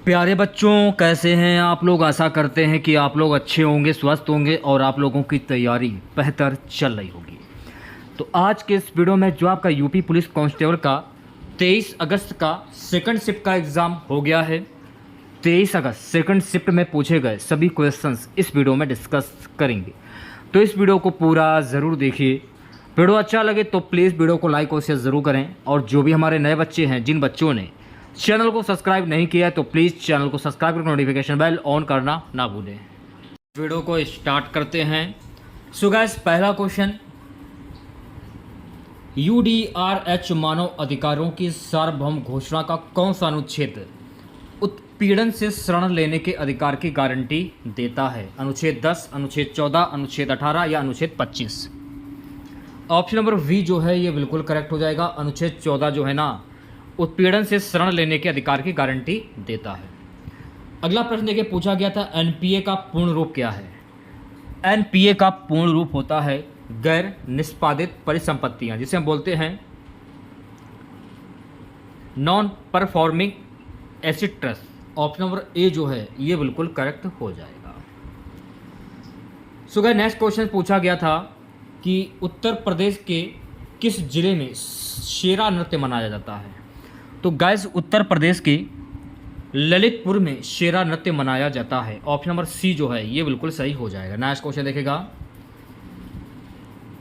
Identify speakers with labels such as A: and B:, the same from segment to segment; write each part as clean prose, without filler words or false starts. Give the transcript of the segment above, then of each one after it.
A: प्यारे बच्चों, कैसे हैं आप लोग। आशा करते हैं कि आप लोग अच्छे होंगे, स्वस्थ होंगे और आप लोगों की तैयारी बेहतर चल रही होगी। तो आज के इस वीडियो में जो आपका यूपी पुलिस कांस्टेबल का 23 अगस्त का सेकंड शिफ्ट का एग्ज़ाम हो गया है। 23 अगस्त सेकंड शिफ्ट में पूछे गए सभी क्वेश्चंस इस वीडियो में डिस्कस करेंगे, तो इस वीडियो को पूरा ज़रूर देखिए। वीडियो अच्छा लगे तो प्लीज़ वीडियो को लाइक और शेयर ज़रूर करें, और जो भी हमारे नए बच्चे हैं, जिन बच्चों ने चैनल को सब्सक्राइब नहीं किया है तो प्लीज़ चैनल को सब्सक्राइब करके नोटिफिकेशन बेल ऑन करना ना भूलें। वीडियो को स्टार्ट करते हैं। सो गाइस, पहला क्वेश्चन, यूडीआरएच मानव अधिकारों की सार्वभौम घोषणा का कौन सा अनुच्छेद उत्पीड़न से शरण लेने के अधिकार की गारंटी देता है? अनुच्छेद 10, अनुच्छेद 14, अनुच्छेद 18 या अनुच्छेद 25? ऑप्शन नंबर वी जो है ये बिल्कुल करेक्ट हो जाएगा। अनुच्छेद 14 जो है ना, उत्पीड़न से शरण लेने के अधिकार की गारंटी देता है। अगला प्रश्न देखिए, पूछा गया था एनपीए का पूर्ण रूप क्या है? एनपीए का पूर्ण रूप होता है गैर निष्पादित परिसंपत्तियां, जिसे हम बोलते हैं non performing asset trust. Option number A जो है ये बिल्कुल करेक्ट हो जाएगा। सो गाइस, नेक्स्ट क्वेश्चन पूछा गया था कि उत्तर प्रदेश के किस जिले में शेरा नृत्य मनाया जाता है? तो गाइस, उत्तर प्रदेश के ललितपुर में शेरा नृत्य मनाया जाता है। ऑप्शन नंबर सी जो है ये बिल्कुल सही हो जाएगा। नेक्स्ट क्वेश्चन देखेगा,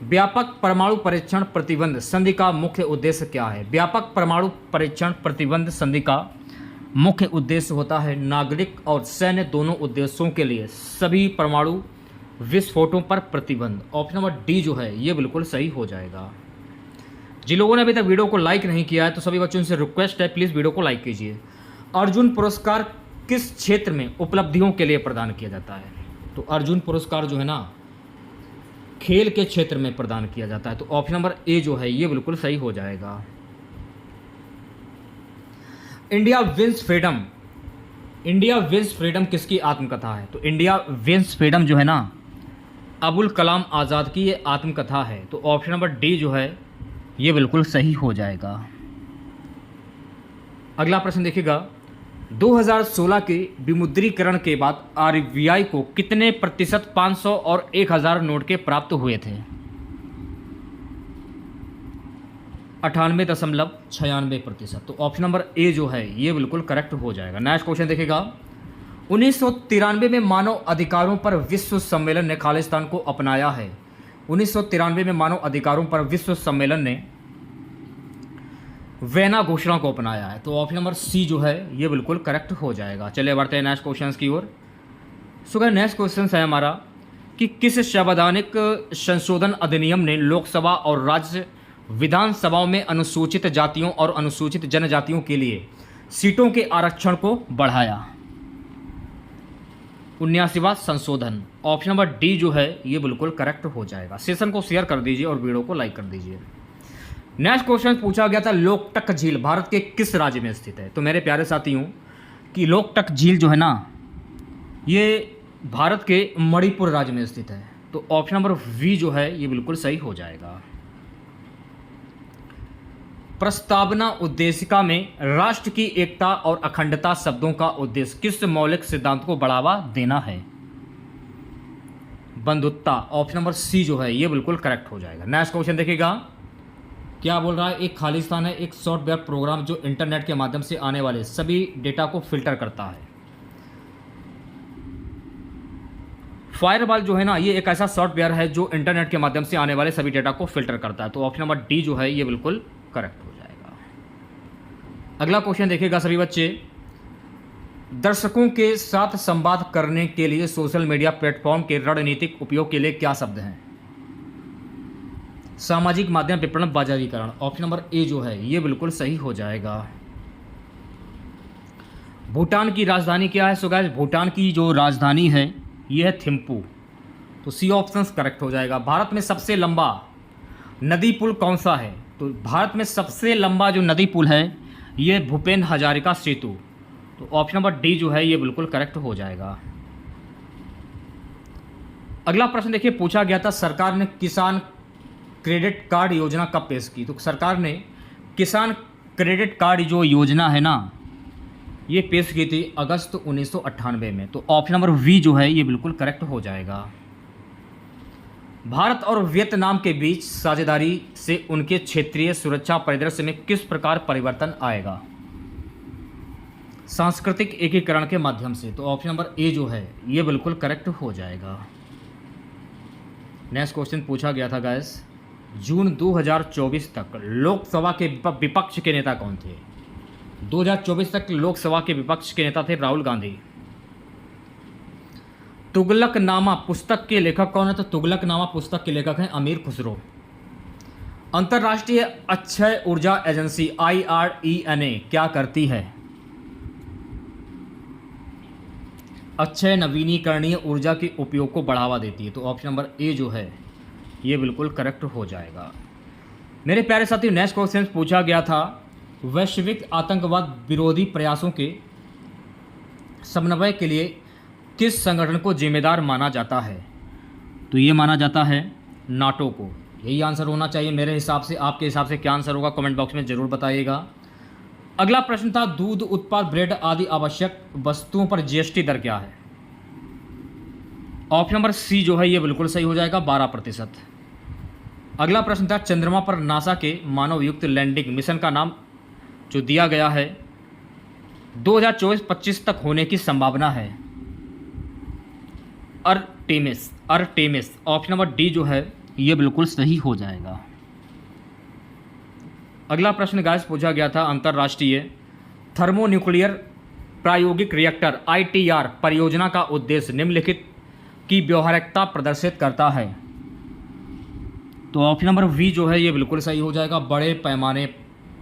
A: व्यापक परमाणु परीक्षण प्रतिबंध संधि का मुख्य उद्देश्य क्या है? व्यापक परमाणु परीक्षण प्रतिबंध संधि का मुख्य उद्देश्य होता है नागरिक और सैन्य दोनों उद्देश्यों के लिए सभी परमाणु विस्फोटों पर प्रतिबंध। ऑप्शन नंबर डी जो है ये बिल्कुल सही हो जाएगा। जिन लोगों ने अभी तक वीडियो को लाइक नहीं किया है तो सभी बच्चों से रिक्वेस्ट है, प्लीज़ वीडियो को लाइक कीजिए। अर्जुन पुरस्कार किस क्षेत्र में उपलब्धियों के लिए प्रदान किया जाता है? तो अर्जुन पुरस्कार जो है ना, खेल के क्षेत्र में प्रदान किया जाता है। तो ऑप्शन नंबर ए जो है ये बिल्कुल सही हो जाएगा। India wins freedom, India wins freedom किसकी आत्मकथा है? तो इंडिया विंस फ्रीडम जो है ना, अबुल कलाम आज़ाद की ये आत्मकथा है। तो ऑप्शन नंबर डी जो है ये बिल्कुल सही हो जाएगा। अगला प्रश्न देखिएगा, 2016 के विमुद्रीकरण के बाद आरबीआई को कितने प्रतिशत 500 और 1000 नोट के प्राप्त हुए थे? 98.96%। तो ऑप्शन नंबर ए जो है ये बिल्कुल करेक्ट हो जाएगा। नेक्स्ट क्वेश्चन देखिएगा, 1993 में मानव अधिकारों पर विश्व सम्मेलन ने खालिस्तान को अपनाया है। 1993 में मानव अधिकारों पर विश्व सम्मेलन ने वेना घोषणा को अपनाया है। तो ऑप्शन नंबर सी जो है ये बिल्कुल करेक्ट हो जाएगा। चलिए बढ़ते हैं नेक्स्ट क्वेश्चन की ओर। सो गाइस, नेक्स्ट क्वेश्चन है हमारा कि किस संवैधानिक संशोधन अधिनियम ने लोकसभा और राज्य विधानसभाओं में अनुसूचित जातियों और अनुसूचित जनजातियों के लिए सीटों के आरक्षण को बढ़ाया? 79वां संशोधन। ऑप्शन नंबर डी जो है ये बिल्कुल करेक्ट हो जाएगा। सेशन को शेयर कर दीजिए और वीडियो को लाइक कर दीजिए। नेक्स्ट क्वेश्चन पूछा गया था, लोकटक झील भारत के किस राज्य में स्थित है? तो मेरे प्यारे साथियों कि लोकटक झील जो है ना, ये भारत के मणिपुर राज्य में स्थित है। तो ऑप्शन नंबर वी जो है ये बिल्कुल सही हो जाएगा। प्रस्तावना उद्देशिका में राष्ट्र की एकता और अखंडता शब्दों का उद्देश्य किस मौलिक सिद्धांत को बढ़ावा देना है? बंधुत्ता। ऑप्शन नंबर सी जो है ये बिल्कुल करेक्ट हो जाएगा। नेक्स्ट क्वेश्चन देखिएगा, क्या बोल रहा है, एक खालिस्तान है एक सॉफ्टवेयर प्रोग्राम जो इंटरनेट के माध्यम से आने वाले सभी डेटा को फिल्टर करता है। फायरवॉल जो है ना, ये एक ऐसा सॉफ्टवेयर है जो इंटरनेट के माध्यम से आने वाले सभी डेटा को फिल्टर करता है। तो ऑप्शन नंबर डी जो है ये बिल्कुल करेक्ट हो जाएगा। अगला क्वेश्चन देखिएगा सभी बच्चे, दर्शकों के साथ संवाद करने के लिए सोशल मीडिया प्लेटफॉर्म के रणनीतिक उपयोग के लिए क्या शब्द हैं? सामाजिक माध्यम, विपणन, बाजारीकरण। ऑप्शन नंबर ए जो है ये बिल्कुल सही हो जाएगा। भूटान की राजधानी क्या है? सो गाइस, भूटान की जो राजधानी है ये है थिम्पू। तो सी ऑप्शन करेक्ट हो जाएगा। भारत में सबसे लंबा नदी पुल कौन सा है? तो भारत में सबसे लंबा जो नदी पुल है ये भूपेन हजारिका सेतु। तो ऑप्शन नंबर डी जो है ये बिल्कुल करेक्ट हो जाएगा। अगला प्रश्न देखिए, पूछा गया था सरकार ने किसान क्रेडिट कार्ड योजना कब पेश की? तो सरकार ने किसान क्रेडिट कार्ड जो योजना है ना, ये पेश की थी अगस्त 1998 में। तो ऑप्शन नंबर वी जो है ये बिल्कुल करेक्ट हो जाएगा। भारत और वियतनाम के बीच साझेदारी से उनके क्षेत्रीय सुरक्षा परिदृश्य में किस प्रकार परिवर्तन आएगा? सांस्कृतिक एकीकरण के माध्यम से। तो ऑप्शन नंबर ए जो है ये बिल्कुल करेक्ट हो जाएगा। नेक्स्ट क्वेश्चन पूछा गया था गाइस, जून 2024 तक लोकसभा के विपक्ष के नेता कौन थे? 2024 तक लोकसभा के विपक्ष के नेता थे राहुल गांधी। तुगलकनामा पुस्तक के लेखक कौन है? तो तुगलकनामा पुस्तक के लेखक हैं अमीर खुसरो। अंतर्राष्ट्रीय अक्षय ऊर्जा एजेंसी IRENA क्या करती है? अक्षय नवीनीकरणीय ऊर्जा के उपयोग को बढ़ावा देती है। तो ऑप्शन नंबर ए जो है ये बिल्कुल करेक्ट हो जाएगा। मेरे प्यारे साथियों, नेक्स्ट क्वेश्चन पूछा गया था, वैश्विक आतंकवाद विरोधी प्रयासों के समन्वय के लिए किस संगठन को जिम्मेदार माना जाता है? तो ये माना जाता है नाटो को। यही आंसर होना चाहिए मेरे हिसाब से। आपके हिसाब से क्या आंसर होगा कमेंट बॉक्स में ज़रूर बताइएगा। अगला प्रश्न था, दूध उत्पाद, ब्रेड आदि आवश्यक वस्तुओं पर GST दर क्या है? ऑप्शन नंबर सी जो है ये बिल्कुल सही हो जाएगा, 12%। अगला प्रश्न था, चंद्रमा पर नासा के मानव युक्त लैंडिंग मिशन का नाम जो दिया गया है 2024-25 तक होने की संभावना है? अर्टेमिस। ऑप्शन नंबर डी जो है ये बिल्कुल सही हो जाएगा। अगला प्रश्न गाइस पूछा गया था, अंतर्राष्ट्रीय थर्मोन्यूक्लियर प्रायोगिक रिएक्टर ITR परियोजना का उद्देश्य निम्नलिखित की व्यवहारिकता प्रदर्शित करता है? तो ऑप्शन नंबर वी जो है ये बिल्कुल सही हो जाएगा, बड़े पैमाने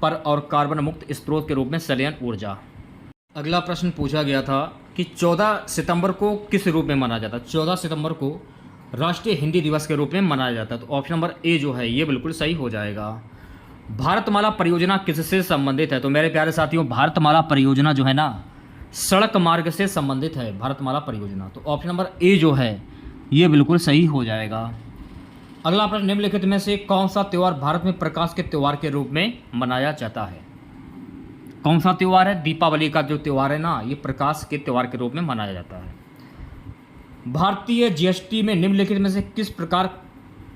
A: पर और कार्बन मुक्त स्रोत के रूप में संलयन ऊर्जा। अगला प्रश्न पूछा गया था कि 14 सितंबर को किस रूप में मनाया जाता है? 14 सितंबर को राष्ट्रीय हिंदी दिवस के रूप में मनाया जाता है। तो ऑप्शन नंबर ए जो है ये बिल्कुल सही हो जाएगा। भारतमाला परियोजना किससे संबंधित है? तो मेरे प्यारे साथियों, भारतमाला परियोजना जो है ना सड़क मार्ग से संबंधित है, भारतमाला परियोजना। तो ऑप्शन नंबर ए जो है ये बिल्कुल सही हो जाएगा। अगला प्रश्न, निम्नलिखित में से कौन सा त्यौहार भारत में प्रकाश के त्यौहार के रूप में मनाया जाता है? कौन सा त्यौहार है? दीपावली का जो त्यौहार है ना ये प्रकाश के त्यौहार के रूप में मनाया जाता है। भारतीय GST में निम्नलिखित में से किस प्रकार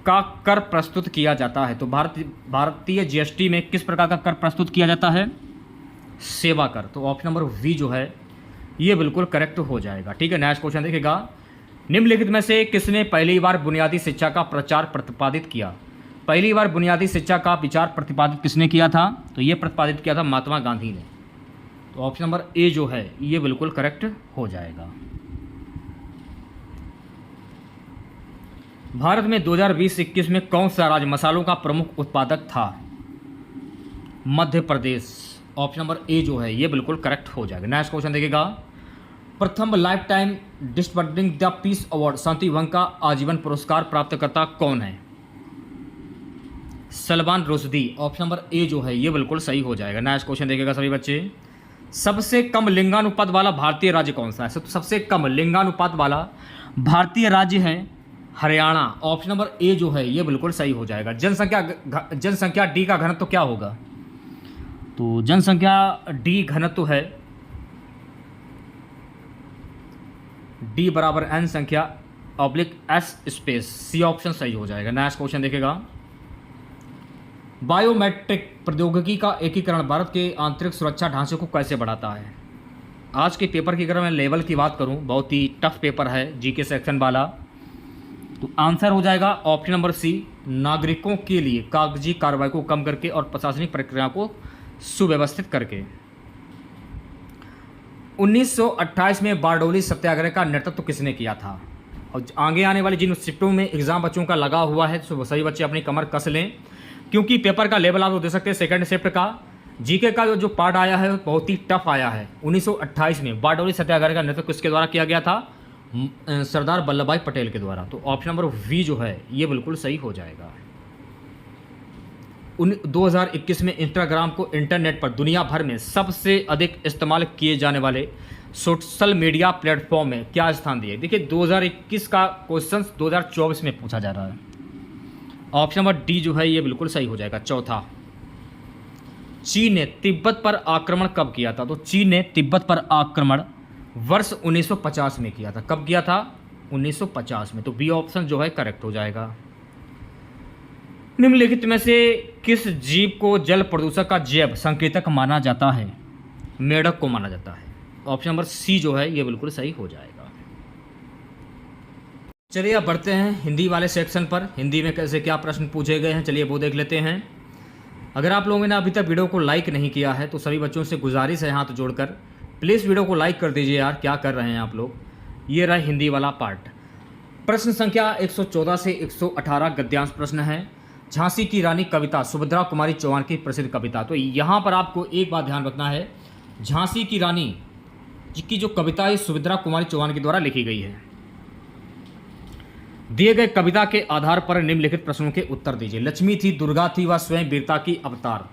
A: का कर प्रस्तुत किया जाता है? तो भारतीय GST में किस प्रकार का कर प्रस्तुत किया जाता है? सेवा कर। तो ऑप्शन नंबर वी जो है ये बिल्कुल करेक्ट हो जाएगा। ठीक है, नेक्स्ट क्वेश्चन देखिएगा, निम्नलिखित में से किसने पहली बार बुनियादी शिक्षा का प्रचार प्रतिपादित किया? पहली बार बुनियादी शिक्षा का विचार प्रतिपादित किसने किया था? तो ये प्रतिपादित किया था महात्मा गांधी ने। तो ऑप्शन नंबर ए जो है ये बिल्कुल करेक्ट हो जाएगा। भारत में 2020-21 में कौन सा राज्य मसालों का प्रमुख उत्पादक था? Madhya Pradesh. Option number A जो है ये बिल्कुल करेक्ट हो जाएगा। नेक्स्ट क्वेश्चन देखिएगा, प्रथम lifetime disturbing the peace award शांति भंग का आजीवन पुरस्कार प्राप्तकर्ता कौन है? Salman Rushdie. Option number A जो है ये बिल्कुल सही हो जाएगा। नेक्स्ट क्वेश्चन देखिएगा सभी बच्चे, सबसे कम लिंगानुपात वाला भारतीय राज्य कौन सा है? तो सबसे कम लिंगानुपात वाला भारतीय राज्य है हरियाणा। ऑप्शन नंबर ए जो है ये बिल्कुल सही हो जाएगा। जनसंख्या डी का घनत्व क्या होगा? तो जनसंख्या डी घनत्व है डी बराबर एन संख्या oblique S space, C option सही हो जाएगा। नेक्स्ट क्वेश्चन देखेगा, बायोमेट्रिक प्रौद्योगिकी का एकीकरण भारत के आंतरिक सुरक्षा ढांचे को कैसे बढ़ाता है? आज के पेपर की अगर मैं लेवल की बात करूं, बहुत ही टफ पेपर है जीके सेक्शन वाला, तो आंसर हो जाएगा ऑप्शन नंबर सी, नागरिकों के लिए कागजी कार्रवाई को कम करके और प्रशासनिक प्रक्रिया को सुव्यवस्थित करके। 1928 में बारडोली सत्याग्रह का नेतृत्व किसने किया था? और आगे आने वाली जिन शिफ्टों में एग्जाम बच्चों का लगा हुआ है तो सभी बच्चे अपनी कमर कस लें, क्योंकि पेपर का लेवल आप दे सकते हैं सेकंड शिफ्ट का। जीके का जो पार्ट आया है बहुत ही टफ आया है। 1928 में बारडोली सत्याग्रह का नेतृत्व किसके द्वारा किया गया था? सरदार वल्लभ भाई पटेल के द्वारा। तो ऑप्शन नंबर वी जो है ये बिल्कुल सही हो जाएगा। 2021 में इंस्टाग्राम को इंटरनेट पर दुनिया भर में सबसे अधिक इस्तेमाल किए जाने वाले सोशल मीडिया प्लेटफॉर्म में क्या स्थान दिए? देखिए 2021 का क्वेश्चन 2024 में पूछा जा रहा है। ऑप्शन नंबर डी जो है ये बिल्कुल सही हो जाएगा, चौथा। चीन ने तिब्बत पर आक्रमण कब किया था? तो चीन ने तिब्बत पर आक्रमण वर्ष 1950 में किया था। कब किया था? 1950 में। तो बी ऑप्शन जो है करेक्ट हो जाएगा। निम्नलिखित में से किस जीव को जल प्रदूषक का जैव संकेतक माना जाता है? मेढक को माना जाता है। ऑप्शन नंबर सी जो है ये बिल्कुल सही हो जाएगा। चलिए अब बढ़ते हैं हिंदी वाले सेक्शन पर। हिंदी में कैसे क्या प्रश्न पूछे गए हैं, चलिए वो देख लेते हैं। अगर आप लोगों ने अभी तक वीडियो को लाइक नहीं किया है तो सभी बच्चों से गुजारिश है हाथ जोड़कर प्लीज़ वीडियो को लाइक कर दीजिए यार, क्या कर रहे हैं आप लोग। ये रहा हिंदी वाला पार्ट। प्रश्न संख्या 114 से 118 गद्यांश प्रश्न है। झांसी की रानी कविता सुभद्रा कुमारी चौहान की प्रसिद्ध कविता। तो यहाँ पर आपको एक बात ध्यान रखना है, झांसी की रानी की जो कविता है सुभद्रा कुमारी चौहान के द्वारा लिखी गई है। दिए गए कविता के आधार पर निम्नलिखित प्रश्नों के उत्तर दीजिए। लक्ष्मी थी, दुर्गा थी, वह स्वयं वीरता की अवतार।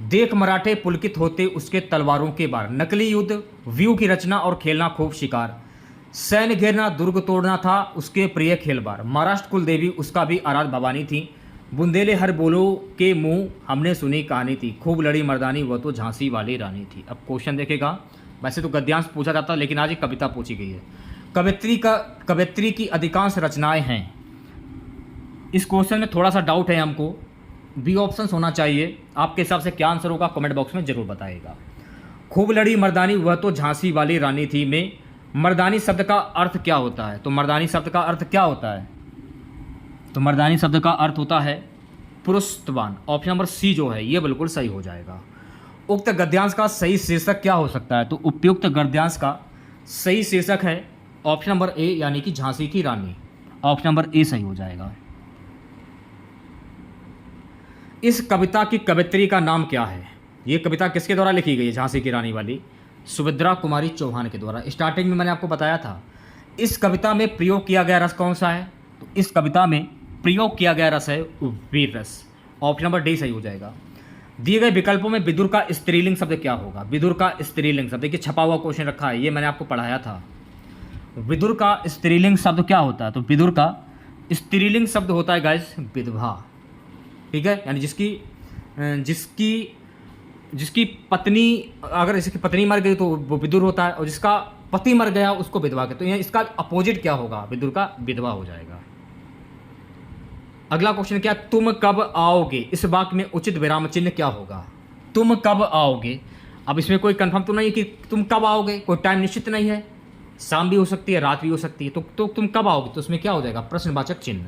A: देख मराठे पुलकित होते उसके तलवारों के बार। नकली युद्ध, व्यू की रचना और खेलना खूब शिकार। सैन्य घेरना, दुर्ग तोड़ना था उसके प्रिय खेल बार। महाराष्ट्र कुल देवी उसका भी आराध भवानी थी। बुंदेले हर बोलो के मुंह हमने सुनी कहानी थी। खूब लड़ी मर्दानी वह तो झांसी वाली रानी थी। अब क्वेश्चन देखेगा, वैसे तो गद्यांश पूछा जाता है लेकिन आज एक कविता पूछी गई है। कवित्री की अधिकांश रचनाएं हैं। इस क्वेश्चन में थोड़ा सा डाउट है हमको, बी ऑप्शन होना चाहिए। आपके हिसाब से क्या आंसर होगा कमेंट बॉक्स में जरूर बताइएगा। खूब लड़ी मर्दानी वह तो झांसी वाली रानी थी में मर्दानी शब्द का अर्थ क्या होता है? तो मर्दानी शब्द का अर्थ क्या होता है? तो मर्दानी शब्द का अर्थ होता है पुरुषत्वान। ऑप्शन नंबर सी जो है ये बिल्कुल सही हो जाएगा। उक्त गद्यांश का सही शीर्षक क्या हो सकता है? तो उपयुक्त गद्यांश का सही शीर्षक है ऑप्शन नंबर ए यानी कि झांसी की रानी। ऑप्शन नंबर ए सही हो जाएगा। इस कविता की कवित्री का नाम क्या है? ये कविता किसके द्वारा लिखी गई है झांसी की रानी वाली? सुभद्रा कुमारी चौहान के द्वारा। स्टार्टिंग में मैंने आपको बताया था। इस कविता में प्रयोग किया गया रस कौन सा है? तो इस कविता में प्रयोग किया गया रस है वीर रस। ऑप्शन नंबर डी सही हो जाएगा। दिए गए विकल्पों में विदुर का स्त्रीलिंग शब्द क्या होगा? विदुर का स्त्रीलिंग शब्द, देखिए छपा हुआ क्वेश्चन रखा है, ये मैंने आपको पढ़ाया था। विदुर का स्त्रीलिंग शब्द क्या होता है? तो विदुर का स्त्रीलिंग शब्द होता है गाइस विधवा। ठीक है, यानी जिसकी पत्नी, अगर इसकी पत्नी मर गई तो वो विदुर होता है, और जिसका पति मर गया उसको विधवा कहते हैं। तो इसका अपोजिट क्या होगा? विदुर का विधवा हो जाएगा। अगला क्वेश्चन क्या? तुम कब आओगे? इस वाक्य में उचित विराम चिन्ह क्या होगा? तुम कब आओगे। अब इसमें कोई कंफर्म तो नहीं कि तुम कब आओगे, कोई टाइम निश्चित नहीं है, शाम भी हो सकती है, रात भी हो सकती है। तो तुम कब आओगे, तो उसमें क्या हो जाएगा? प्रश्नवाचक चिन्ह।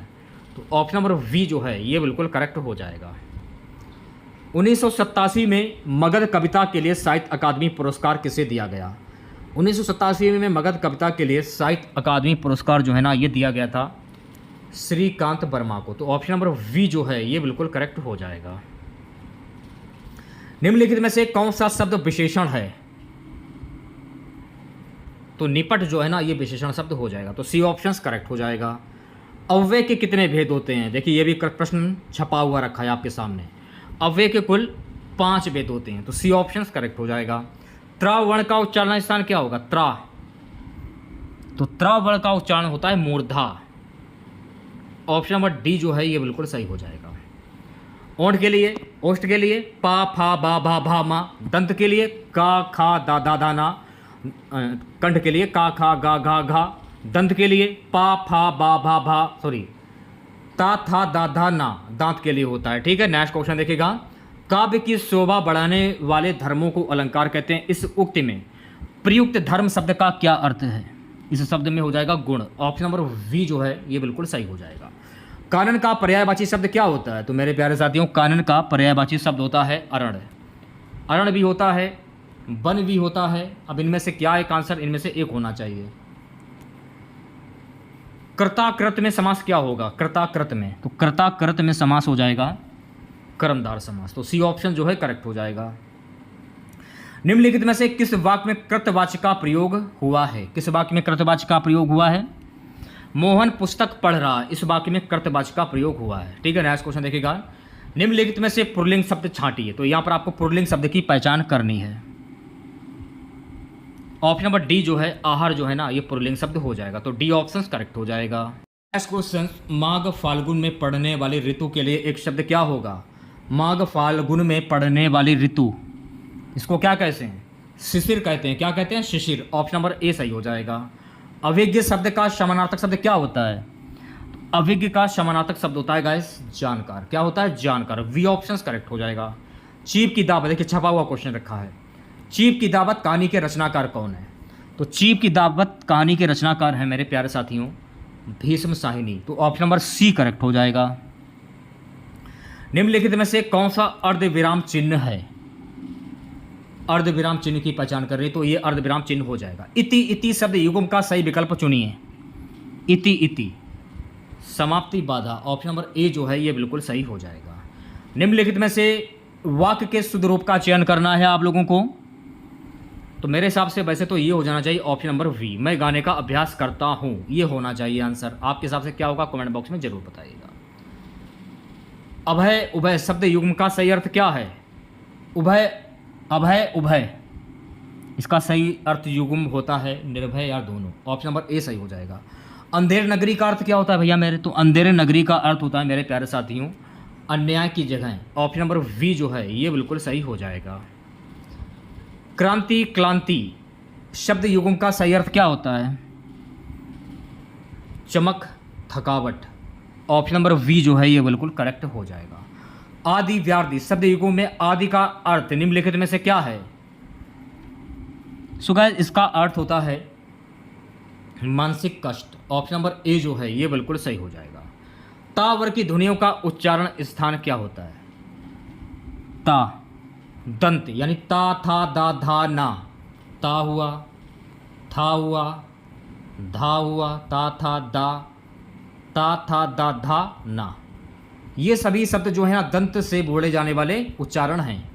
A: तो ऑप्शन नंबर वी जो है ये बिल्कुल करेक्ट हो जाएगा। 1987 में मगध कविता के लिए साहित्य अकादमी पुरस्कार किसे दिया गया? 1987 में मगध कविता के लिए साहित्य अकादमी पुरस्कार जो है ना ये दिया गया था श्रीकांत वर्मा को। तो ऑप्शन नंबर वी जो है ये बिल्कुल करेक्ट हो जाएगा। निम्नलिखित में से कौन सा शब्द विशेषण है? तो निपट जो है ना ये विशेषण शब्द हो जाएगा। तो सी ऑप्शन करेक्ट हो जाएगा। अव्यय के कितने भेद होते हैं? देखिए ये भी प्रश्न छपा हुआ रखा है आपके सामने। अव्यय के कुल 5 भेद होते हैं। तो सी ऑप्शन करेक्ट हो जाएगा। त्रा वर्ण का उच्चारण स्थान क्या होगा? त्रा। तो त्रा वर्ण का उच्चारण होता है मूर्धा। ऑप्शन नंबर डी जो है ये बिल्कुल सही हो जाएगा। ओंठ के लिए पा फा बा भा भा मा। दंत के लिए का खा दा दा दा ना। कंठ के लिए का खा गा घा घा। दंत के लिए पा फा बा भा भा ता था दा धा ना दांत के लिए होता है। ठीक है, नेक्स्ट क्वेश्चन देखिएगा। काव्य की शोभा बढ़ाने वाले धर्मों को अलंकार कहते हैं। इस उक्ति में प्रयुक्त धर्म शब्द का क्या अर्थ है? इस शब्द में हो जाएगा गुण। ऑप्शन नंबर वी जो है ये बिल्कुल सही हो जाएगा। कानन का पर्यायवाची शब्द क्या होता है? तो मेरे प्यारे साथियों कानन का पर्यायवाची शब्द होता है अरण। अरण भी होता है, वन भी होता है। अब इनमें से क्या एक आंसर, इनमें से एक होना चाहिए। कर्ताकृत में समास क्या होगा? कर्ताकृत में, तो कर्ताकृत में समास हो जाएगा कर्मधार समास। तो सी ऑप्शन जो है करेक्ट हो जाएगा। निम्नलिखित में से किस वाक्य में कृतवाचक का प्रयोग हुआ है? किस वाक्य में कृतवाचक का प्रयोग हुआ है? मोहन पुस्तक पढ़ रहा, इस वाक्य में कृतवाचक का प्रयोग हुआ है। ठीक है, नेक्स्ट क्वेश्चन देखिएगा। निम्नलिखित में से पुल्लिंग शब्द छांटिए। तो यहाँ पर आपको पुल्लिंग शब्द की पहचान करनी है। ऑप्शन नंबर डी जो है आहार जो है ना ये पुल्लिंग शब्द हो जाएगा। तो डी ऑप्शन करेक्ट हो जाएगा। नेक्स्ट क्वेश्चन, माघ फाल्गुन में पड़ने वाली ऋतु के लिए एक शब्द क्या होगा? माघ फाल्गुन में पड़ने वाली ऋतु इसको क्या कहते हैं? शिशिर कहते हैं। क्या कहते हैं? शिशिर। ऑप्शन नंबर ए सही हो जाएगा। अभिज्ञ शब्द का समानार्थक शब्द क्या होता है? अभिज्ञ का समानार्थक शब्द होता है गाइस जानकार। क्या होता है? जानकार। वी ऑप्शन करेक्ट हो जाएगा। चीप की दावत, देखिए छपा हुआ क्वेश्चन रखा है। चीप की दावत कहानी के रचनाकार कौन है? तो चीप की दावत कहानी के रचनाकार हैं मेरे प्यारे साथियों भीष्म साहिनी। तो ऑप्शन नंबर सी करेक्ट हो जाएगा। निम्नलिखित में से कौन सा अर्धविराम चिन्ह है? अर्धविराम चिन्ह की पहचान कर रही तो ये अर्धविराम चिन्ह हो जाएगा। इति इति शब्द युग्म का सही विकल्प चुनिए। इति इति समाप्ति बाधा। ऑप्शन नंबर ए जो है ये बिल्कुल सही हो जाएगा। निम्नलिखित में से वाक्य के शुद्ध रूप का चयन करना है आप लोगों को। तो मेरे हिसाब से वैसे तो ये हो जाना चाहिए ऑप्शन नंबर वी, मैं गाने का अभ्यास करता हूं। ये होना चाहिए आंसर। आपके हिसाब से क्या होगा कमेंट बॉक्स में जरूर बताइएगा। अभय उभय शब्द युग्म का सही अर्थ क्या है? उभय अभय उभय, इसका सही अर्थ युग्म होता है निर्भय या दोनों। ऑप्शन नंबर ए सही हो जाएगा। अंधेर नगरी का अर्थ क्या होता है भैया मेरे? तो अंधेरे नगरी का अर्थ होता है मेरे प्यारे साथियों अन्याय की जगह। ऑप्शन नंबर वी जो है ये बिल्कुल सही हो जाएगा। क्रांति क्लांति शब्द युग्म का सही अर्थ क्या होता है? चमक थकावट। ऑप्शन नंबर वी जो है ये बिल्कुल करेक्ट हो जाएगा। आदि व्याधि शब्द युग्म में आदि का अर्थ निम्नलिखित में से क्या है? सो गाइस इसका अर्थ होता है मानसिक कष्ट। ऑप्शन नंबर ए जो है ये बिल्कुल सही हो जाएगा। ता वर्ग की ध्वनियों का उच्चारण स्थान क्या होता है? ता दंत यानी ता था दा धा ना। ता हुआ, था हुआ, धा हुआ, ता था दा, ता था दा धा ना। ये सभी शब्द जो है ना दंत से बोले जाने वाले उच्चारण हैं।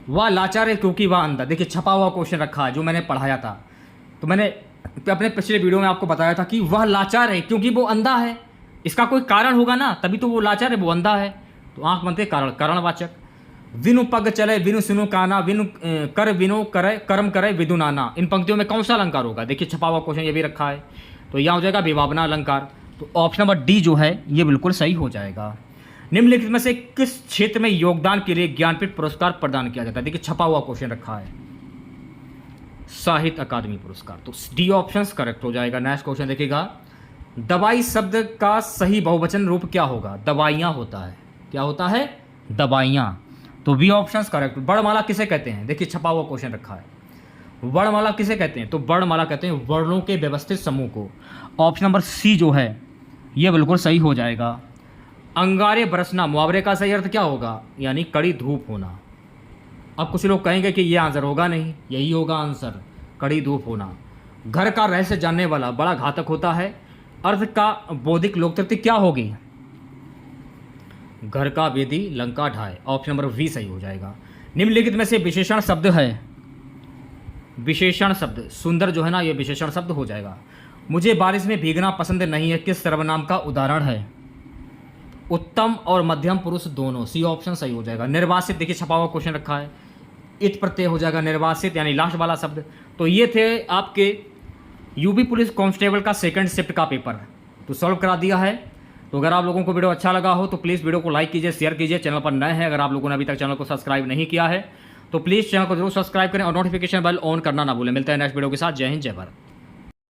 A: वह लाचार है क्योंकि वह अंधा। देखिए छपा हुआ क्वेश्चन रखा है जो मैंने पढ़ाया था। तो मैंने अपने पिछले वीडियो में आपको बताया था कि वह लाचार है क्योंकि वो अंधा है। इसका कोई कारण होगा ना तभी तो वो लाचार है, वो अंधा है। तो आंख बनते कारण, कारणवाचक। विनु पग चले विनु सुनु काना, विनु कर विनु करे कर्म करे विदु नाना। इन पंक्तियों में कौन सा अलंकार होगा? देखिए छपा हुआ क्वेश्चन ये भी रखा है। तो यह हो जाएगा विभावना अलंकार। तो ऑप्शन नंबर डी जो है ये बिल्कुल सही हो जाएगा। निम्नलिखित में से किस क्षेत्र में योगदान के लिए ज्ञानपीठ पुरस्कार प्रदान किया जाता है? देखिए छपा हुआ क्वेश्चन रखा है साहित्य अकादमी पुरस्कार। तो डी ऑप्शन करेक्ट हो जाएगा। नेक्स्ट क्वेश्चन देखिएगा। दवाई शब्द का सही बहुवचन रूप क्या होगा? दवाइयाँ होता है। क्या होता है? दवाइयाँ। तो बी ऑप्शन करेक्ट। वर्णमाला किसे कहते हैं? देखिए छपा हुआ क्वेश्चन रखा है। वर्णमाला किसे कहते हैं? तो वर्णमाला कहते हैं वर्णों के व्यवस्थित समूह को। ऑप्शन नंबर सी जो है ये बिल्कुल सही हो जाएगा। अंगारे बरसना मुहावरे का सही अर्थ क्या होगा? यानी कड़ी धूप होना। अब कुछ लोग कहेंगे कि ये आंसर होगा नहीं, यही होगा आंसर, कड़ी धूप होना। घर का रहस्य जानने वाला बड़ा घातक होता है। अर्थ का बौद्धिक लोकतृप्ति क्या होगी? घर का वेदी लंका ढाए। ऑप्शन नंबर वी सही हो जाएगा। निम्नलिखित में से विशेषण शब्द है। विशेषण शब्द सुंदर जो है ना ये विशेषण शब्द हो जाएगा। मुझे बारिश में भीगना पसंद नहीं है किस सर्वनाम का उदाहरण है? उत्तम और मध्यम पुरुष दोनों। सी ऑप्शन सही हो जाएगा। निर्वासित, देखिए छपा हुआ क्वेश्चन रखा है। इत प्रत्यय हो जाएगा निर्वासित यानी लास्ट वाला शब्द। तो ये थे आपके यूपी पुलिस कांस्टेबल का सेकंड शिफ्ट का पेपर। तो सॉल्व करा दिया है। तो अगर आप लोगों को वीडियो अच्छा लगा हो तो प्लीज़ वीडियो को लाइक कीजिए, शेयर कीजिए। चैनल पर नए हैं, अगर आप लोगों ने अभी तक चैनल को सब्सक्राइब नहीं किया है तो प्लीज़ चैनल को जरूर सब्सक्राइब करें और नोटिफिकेशन बेल ऑन करना ना भूलें। मिलते हैं नेक्स्ट वीडियो के साथ। जय हिंद, जय भारत।